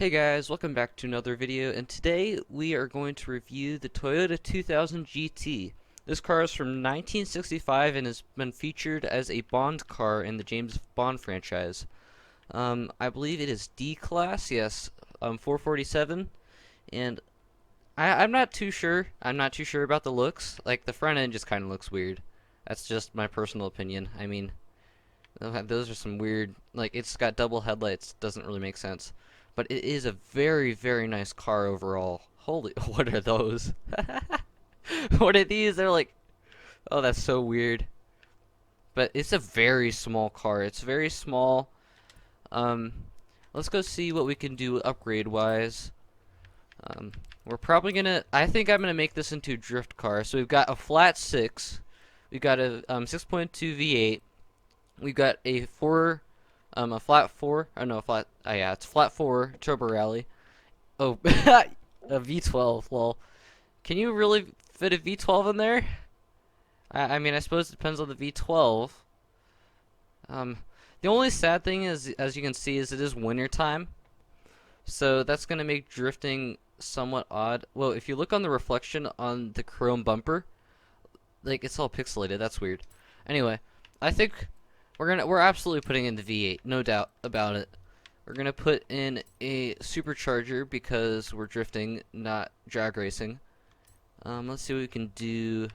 Hey guys, welcome back to another video, and today we are going to review the Toyota 2000 GT. This car is from 1965 and has been featured as a Bond car in the James Bond franchise. I believe it is D class, yes, 447, and I'm not too sure. I'm not too sure about the looks. Like, the front end just kind of looks weird. That's just my personal opinion. I mean, those are some weird, like, it's got double headlights, doesn't really make sense. But it is a very, very nice car overall. Holy, what are those? What are these? They're like, oh, that's so weird. But it's a very small car. It's very small. Um, let's go see what we can do upgrade-wise. We're probably gonna, I think I'm gonna make this into a drift car. So we've got a flat 6. We've got a 6.2 V8. We've got a flat 4. Oh no, flat. Oh yeah, it's flat 4 turbo rally. Oh, a V12. Well, can you really fit a V12 in there? I mean, I suppose it depends on the V12. Um, the only sad thing is, as you can see, is it is winter time, so that's gonna make drifting somewhat odd. Well, if you look on the reflection on the chrome bumper, like it's all pixelated. That's weird. Anyway, I think we're absolutely putting in the V8, no doubt about it. We're gonna put in a supercharger because we're drifting, not drag racing. Let's see what we can do.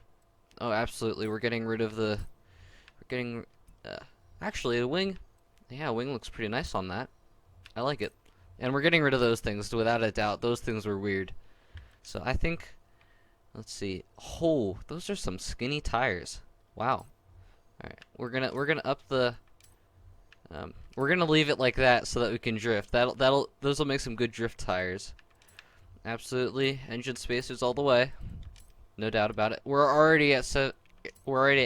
Oh, absolutely, we're getting rid of the. We're getting. Actually, a wing. Yeah, wing looks pretty nice on that. I like it. And we're getting rid of those things without a doubt. Those things were weird. So I think. Let's see. Oh, those are some skinny tires. Wow. All right, we're gonna up the. We're gonna leave it like that so that we can drift. Those will make some good drift tires. Absolutely, engine spacers all the way, no doubt about it. We're already at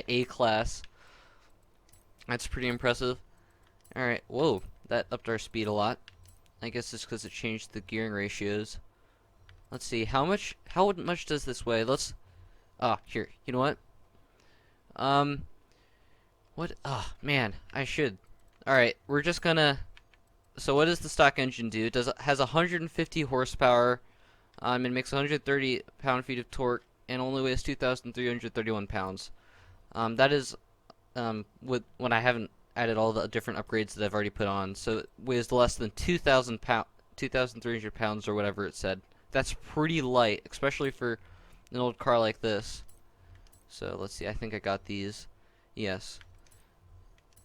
A class. That's pretty impressive. All right, whoa, that upped our speed a lot. I guess it's because it changed the gearing ratios. Let's see, how much does this weigh? Let's. Here, you know what? What? Oh man, I should. Alright, we're just gonna. So what does the stock engine do? It has 150 horsepower. It makes 130 pound-feet of torque and only weighs 2,331 pounds. That is when I haven't added all the different upgrades that I've already put on. So it weighs less than 2,300 pounds or whatever it said. That's pretty light, especially for an old car like this. So let's see. I think I got these. Yes.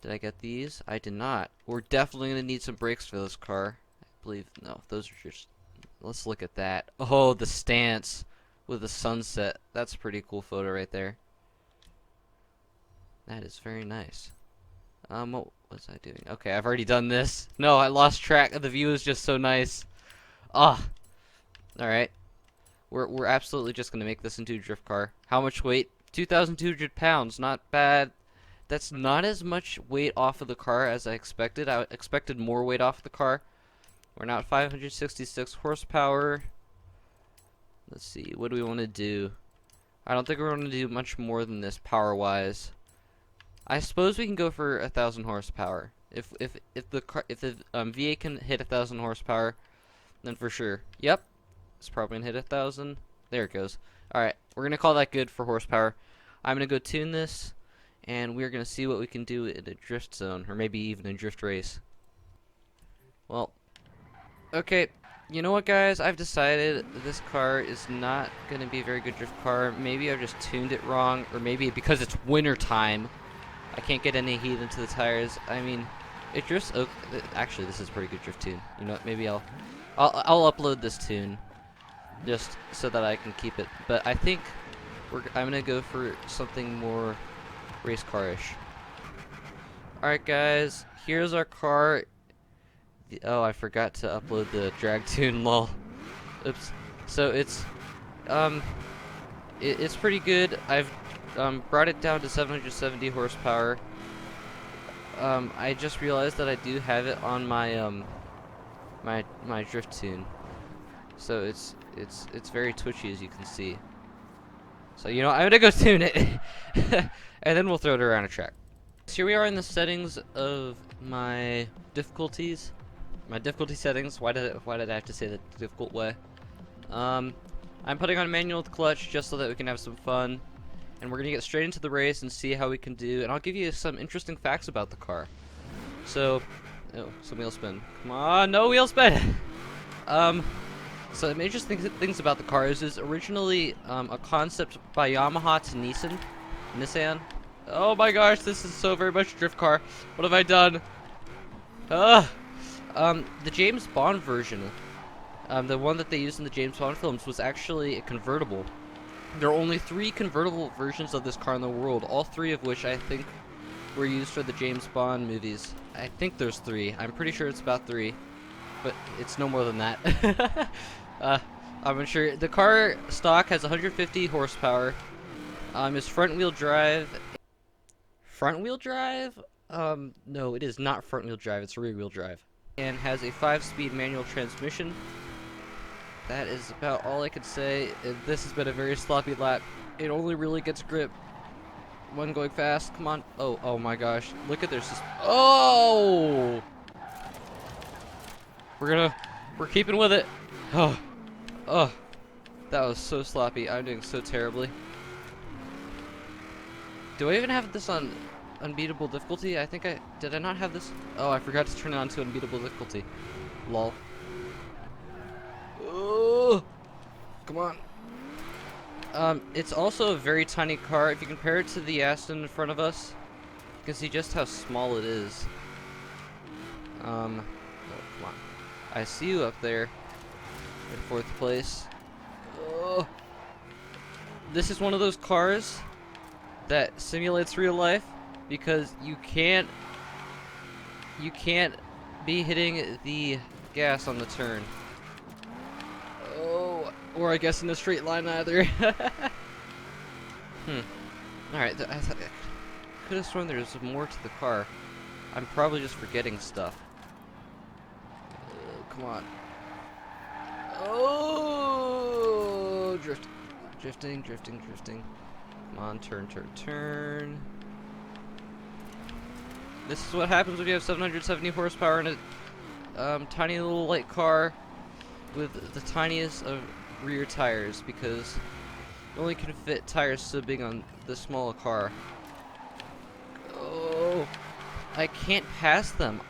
Did I get these? I did not. We're definitely going to need some brakes for this car. I believe, no, those are just, let's look at that. Oh, the stance with the sunset. That's a pretty cool photo right there. That is very nice. What was I doing? Okay, I've already done this. No, I lost track. The view is just so nice. Ah, alright. We're absolutely just going to make this into a drift car. How much weight? 2,200 pounds. Not bad. That's not as much weight off of the car as I expected. I expected more weight off the car. We're now at 566 horsepower. Let's see, what do we want to do? I don't think we're going to do much more than this power-wise. I suppose we can go for 1,000 horsepower. If the V8 can hit 1,000 horsepower, then for sure. Yep, it's probably gonna hit 1,000. There it goes. All right, we're gonna call that good for horsepower. I'm gonna go tune this, and we're going to see what we can do in a drift zone, or maybe even a drift race. Well, okay, you know what guys, I've decided this car is not going to be a very good drift car. Maybe I've just tuned it wrong, or maybe because it's winter time, I can't get any heat into the tires. I mean, it drifts, actually this is a pretty good drift tune. You know what, maybe I'll upload this tune, just so that I can keep it. But I think I'm going to go for something more race car-ish. Alright guys, here's our car. Oh, I forgot to upload the drag tune, lol. Oops. So it's it's pretty good. I've brought it down to 770 horsepower. I just realized that I do have it on my my drift tune. So it's very twitchy, as you can see. So, you know, I'm gonna go tune it, and then we'll throw it around a track. So here we are in the settings of my difficulties. my difficulty settings. Why did I have to say the difficult way? I'm putting on manual with clutch just so that we can have some fun, and we're gonna get straight into the race and see how we can do. And I'll give you some interesting facts about the car. So, oh, some wheel spin. Come on, no wheel spin. So the interesting things about the car is originally a concept by Yamaha to Nissan. Oh my gosh, this is so very much a drift car. What have I done? Ugh. The James Bond version, the one that they used in the James Bond films, was actually a convertible. There are only 3 convertible versions of this car in the world, all 3 of which I think were used for the James Bond movies. I think there's 3. I'm pretty sure it's about 3, but it's no more than that. I'm unsure. The car stock has 150 horsepower. It's front-wheel drive. Front-wheel drive? No, it is not front-wheel drive. It's rear-wheel drive. And has a 5-speed manual transmission. That is about all I could say. This has been a very sloppy lap. It only really gets grip when going fast. Come on. Oh my gosh. Look at this. Oh! We're keeping with it. Oh, that was so sloppy. I'm doing so terribly. Do I even have this on unbeatable difficulty? I think did I not have this? Oh, I forgot to turn it on to unbeatable difficulty. Lol. Oh, come on. It's also a very tiny car. If you compare it to the Aston in front of us, you can see just how small it is. Oh, come on. I see you up there in 4th place. Oh. This is one of those cars that simulates real life because you can't be hitting the gas on the turn. Oh, or I guess in a straight line either. Alright, I could have sworn there was more to the car. I'm probably just forgetting stuff. Come on. Oh, drifting. Come on, turn. This is what happens when you have 770 horsepower in a tiny little light car with the tiniest of rear tires, because you only can fit tires so big on this small car. Oh, I can't pass them.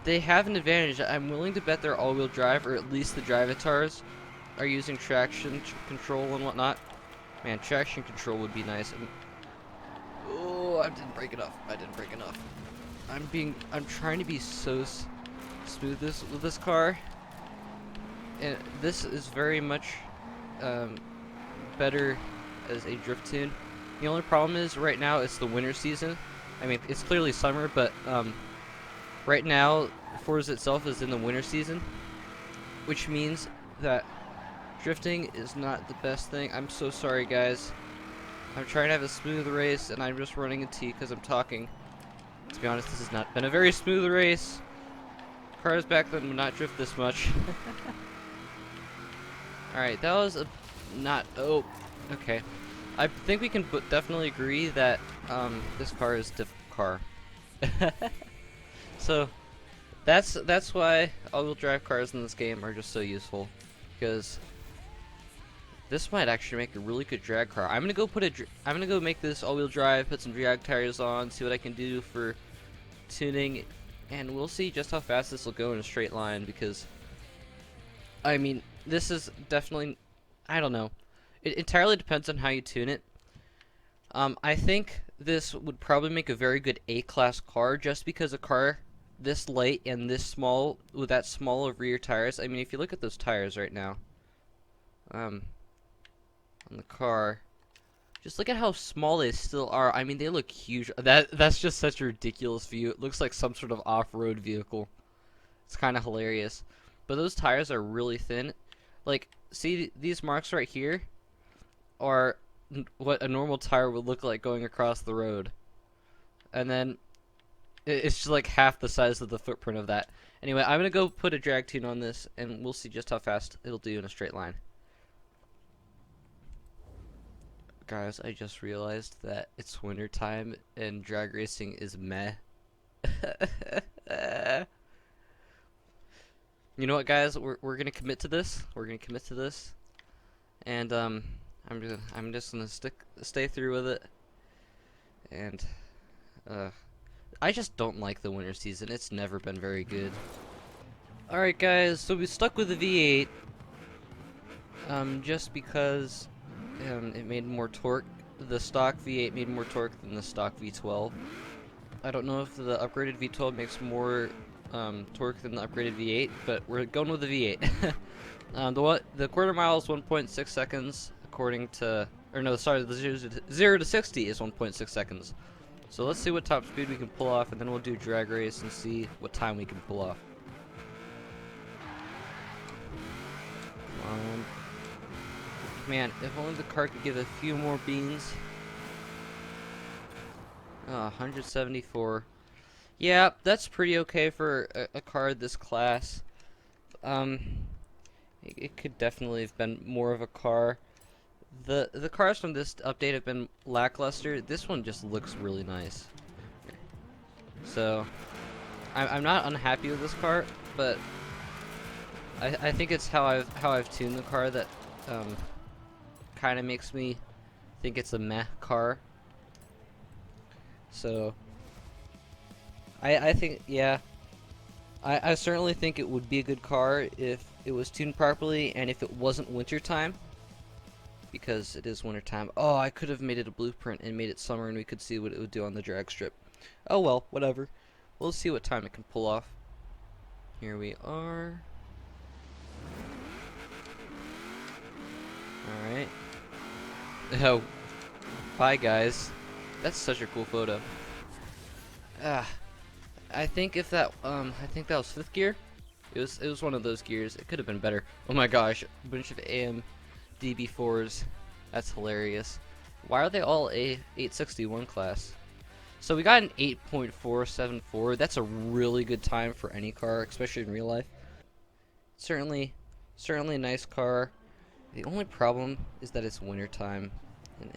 They have an advantage. I'm willing to bet they're all-wheel drive, or at least the drivatars are using traction control and whatnot. Man, traction control would be nice. Oh, I didn't break enough. I'm trying to be so smooth with this car, and this is very much better as a drift tune. The only problem is right now it's the winter season. I mean, it's clearly summer, but right now Forza itself is in the winter season, which means that drifting is not the best thing. I'm so sorry, guys. I'm trying to have a smooth race, and I'm just running a T because I'm talking. To be honest, this has not been a very smooth race. Cars back then would not drift this much. Alright, that was oh, okay. I think we can definitely agree that this car is a difficult car. So that's why all-wheel drive cars in this game are just so useful, because this might actually make a really good drag car. I'm gonna go make this all-wheel drive, put some drag tires on, see what I can do for tuning, and we'll see just how fast this will go in a straight line, because I mean, this is definitely, I don't know. It entirely depends on how you tune it. I think this would probably make a very good A-class car, just because a car this light and this small, with that small of rear tires. I mean, if you look at those tires right now, on the car, just look at how small they still are. I mean, they look huge. That's just such a ridiculous view. It looks like some sort of off-road vehicle. It's kind of hilarious. But those tires are really thin. Like, see these marks right here are what a normal tire would look like going across the road. And then it's just like half the size of the footprint of that. Anyway, I'm going to go put a drag tune on this, and we'll see just how fast it'll do in a straight line. Guys, I just realized that it's winter time and drag racing is meh. You know what, guys? We're gonna commit to this. We're gonna commit to this, and I'm just gonna stay through with it. And I just don't like the winter season. It's never been very good. All right, guys. So we stuck with the V8, just because it made more torque. The stock V8 made more torque than the stock V12. I don't know if the upgraded V12 makes more torque than the upgraded V8, but we're going with the V8. The quarter mile is 1.6 seconds, according to, or no, sorry, the 0 to 60 is 1.6 seconds. So let's see what top speed we can pull off, and then we'll do drag race and see what time we can pull off. Man, if only the car could give a few more beans. 174. Yeah, that's pretty okay for a car this class. It could definitely have been more of a car. The cars from this update have been lackluster. This one just looks really nice. So, I'm not unhappy with this car, but I think it's how I've tuned the car that kind of makes me think it's a meh car. So I think, yeah, I certainly think it would be a good car if it was tuned properly and if it wasn't winter time, because it is winter time. Oh, I could have made it a blueprint and made it summer and we could see what it would do on the drag strip. Oh well, whatever. We'll see what time it can pull off. Here we are. Alright. Oh, bye guys. That's such a cool photo. I think if that I think that was 5th gear. It was one of those gears. It could have been better. Oh my gosh, a bunch of AMDB4s. That's hilarious. Why are they all a 861 class? So we got an 8.474. That's a really good time for any car, especially in real life. Certainly a nice car. The only problem is that it's winter time, and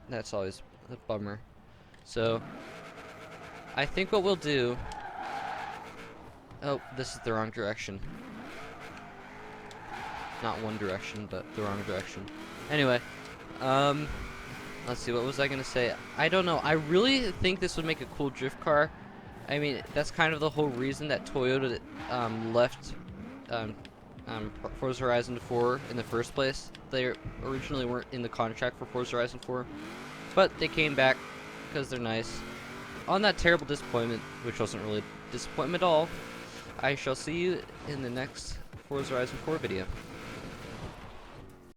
that's always a bummer. So I think what we'll do. Oh, this is the wrong direction. Not one direction, but the wrong direction. Anyway, let's see, what was I gonna say? I don't know. I really think this would make a cool drift car. I mean, that's kind of the whole reason that Toyota left Forza Horizon 4 in the first place. They originally weren't in the contract for Forza Horizon 4, but they came back because they're nice. On that terrible disappointment, which wasn't really disappointment at all, I shall see you in the next Forza Horizon 4 video.